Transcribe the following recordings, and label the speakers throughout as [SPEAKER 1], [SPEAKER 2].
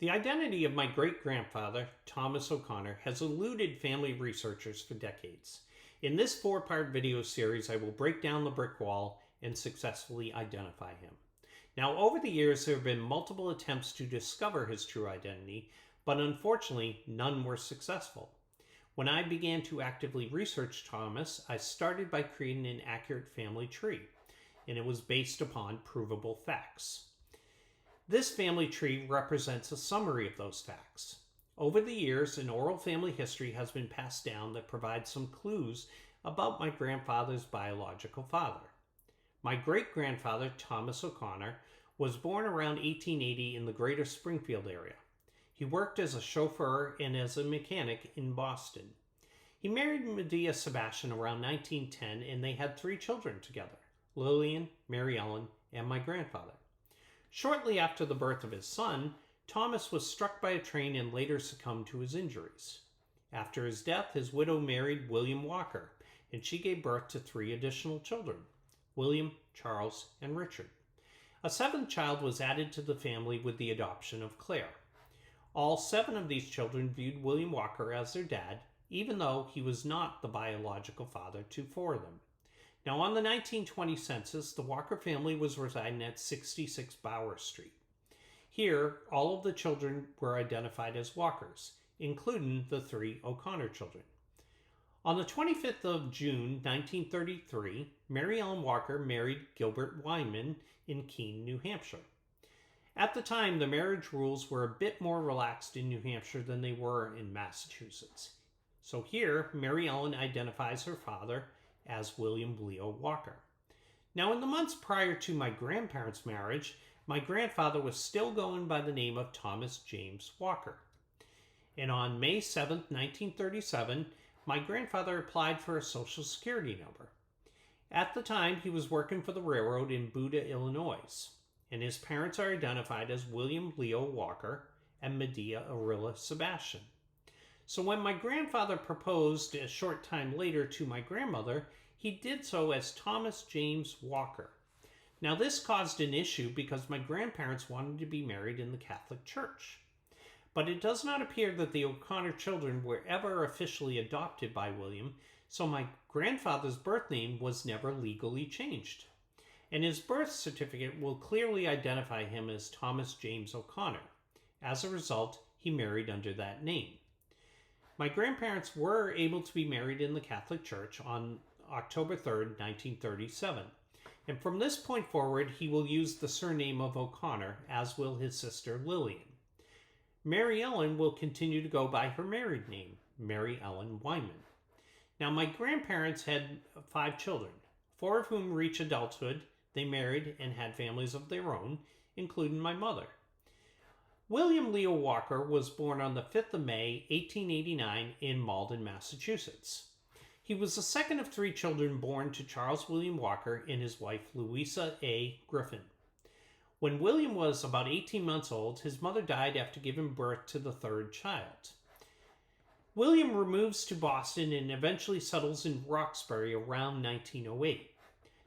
[SPEAKER 1] The identity of my great-grandfather, Thomas O'Connor, has eluded family researchers for decades. In this four-part video series, I will break down the brick wall and successfully identify him. Now, over the years, there have been multiple attempts to discover his true identity, but unfortunately, none were successful. When I began to actively research Thomas, I started by creating an accurate family tree, and it was based upon provable facts. This family tree represents a summary of those facts. Over the years, an oral family history has been passed down that provides some clues about my grandfather's biological father. My great-grandfather, Thomas O'Connor, was born around 1880 in the greater Springfield area. He worked as a chauffeur and as a mechanic in Boston. He married Medea Sebastian around 1910, and they had 3 children together, Lillian, Mary Ellen, and my grandfather. Shortly after the birth of his son, Thomas was struck by a train and later succumbed to his injuries. After his death, his widow married William Walker, and she gave birth to 3 additional children, William, Charles, and Richard. A 7th child was added to the family with the adoption of Claire. All 7 of these children viewed William Walker as their dad, even though he was not the biological father to 4 of them. Now, on the 1920 census, the Walker family was residing at 66 Bauer Street. Here, all of the children were identified as Walkers, including the 3 O'Connor children. On the 25th of June, 1933, Mary Ellen Walker married Gilbert Weinman in Keene, New Hampshire. At the time, the marriage rules were a bit more relaxed in New Hampshire than they were in Massachusetts. So here, Mary Ellen identifies her father as William Leo Walker. Now, in the months prior to my grandparents' marriage, my grandfather was still going by the name of Thomas James Walker. And on May 7, 1937, my grandfather applied for a Social Security number. At the time, he was working for the railroad in Buda, Illinois, and his parents are identified as William Leo Walker and Medea Arilla Sebastian. So when my grandfather proposed a short time later to my grandmother, he did so as Thomas James Walker. Now, this caused an issue because my grandparents wanted to be married in the Catholic Church. But it does not appear that the O'Connor children were ever officially adopted by William, so my grandfather's birth name was never legally changed. And his birth certificate will clearly identify him as Thomas James O'Connor. As a result, he married under that name. My grandparents were able to be married in the Catholic Church on October 3rd, 1937. And from this point forward, he will use the surname of O'Connor, as will his sister Lillian. Mary Ellen will continue to go by her married name, Mary Ellen Weinman. Now, my grandparents had 5 children, 4 of whom reached adulthood. They married and had families of their own, including my mother. William Leo Walker was born on the 5th of May, 1889 in Malden, Massachusetts. He was the second of 3 children born to Charles William Walker and his wife Louisa A. Griffin. When William was about 18 months old, his mother died after giving birth to the 3rd child. William removes to Boston and eventually settles in Roxbury around 1908.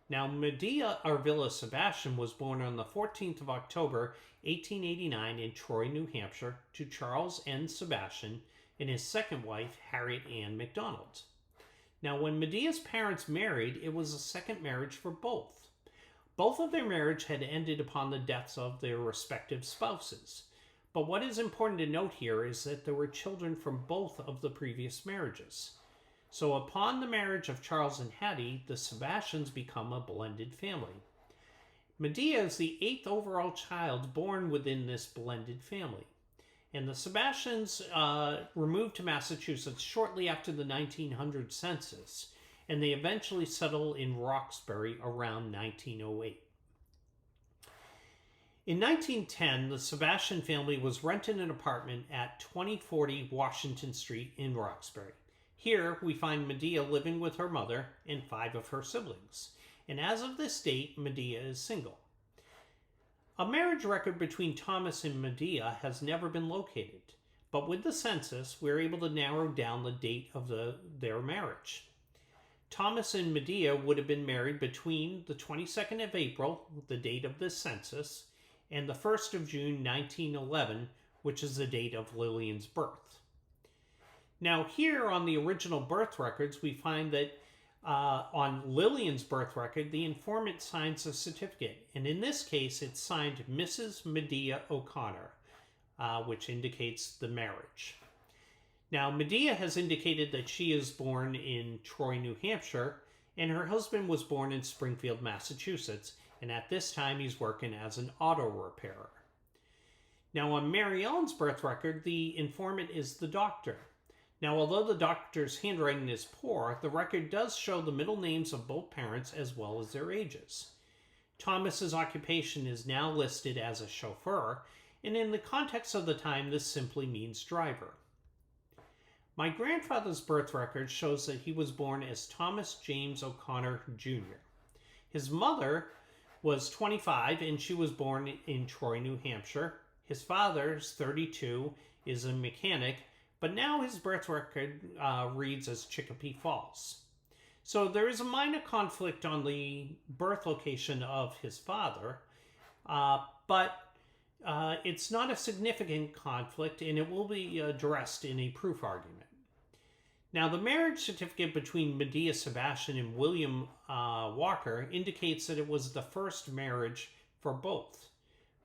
[SPEAKER 1] Now, Medea Arilla Sebastian was born on the 14th of October, 1889 in Troy, New Hampshire, to Charles N. Sebastian and his second wife, Harriet Ann McDonald. Now, when Medea's parents married, it was a second marriage for both. Both of their marriage had ended upon the deaths of their respective spouses. But what is important to note here is that there were children from both of the previous marriages. So upon the marriage of Charles and Hattie, the Sebastians become a blended family. Medea is the 8th overall child born within this blended family. And the Sebastians were moved to Massachusetts shortly after the 1900 census, and they eventually settle in Roxbury around 1908. In 1910, the Sebastian family was renting an apartment at 2040 Washington Street in Roxbury. Here, we find Medea living with her mother and 5 of her siblings. And as of this date, Medea is single. A marriage record between Thomas and Medea has never been located, but with the census, we're able to narrow down the date of their marriage. Thomas and Medea would have been married between the 22nd of April, the date of this census, and the 1st of June 1911, which is the date of Lillian's birth. Now here on the original birth records, we find that on Lillian's birth record, the informant signs a certificate, and in this case, it's signed Mrs. Medea O'Connor, which indicates the marriage. Now, Medea has indicated that she is born in Troy, New Hampshire, and her husband was born in Springfield, Massachusetts, and at this time he's working as an auto repairer. Now, on Mary Ellen's birth record, the informant is the doctor. Now, although the doctor's handwriting is poor, the record does show the middle names of both parents as well as their ages. Thomas's occupation is now listed as a chauffeur, and in the context of the time, this simply means driver. My grandfather's birth record shows that he was born as Thomas James O'Connor, Jr. His mother was 25, and she was born in Troy, New Hampshire. His father's 32, is a mechanic, but now his birth record reads as Chicopee Falls. So there is a minor conflict on the birth location of his father, but it's not a significant conflict, and it will be addressed in a proof argument. Now, the marriage certificate between Medea Sebastian and William Walker indicates that it was the first marriage for both,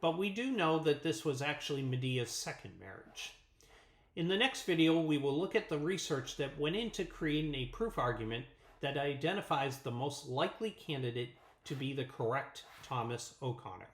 [SPEAKER 1] but we do know that this was actually Medea's second marriage. In the next video, we will look at the research that went into creating a proof argument that identifies the most likely candidate to be the correct Thomas O'Connor.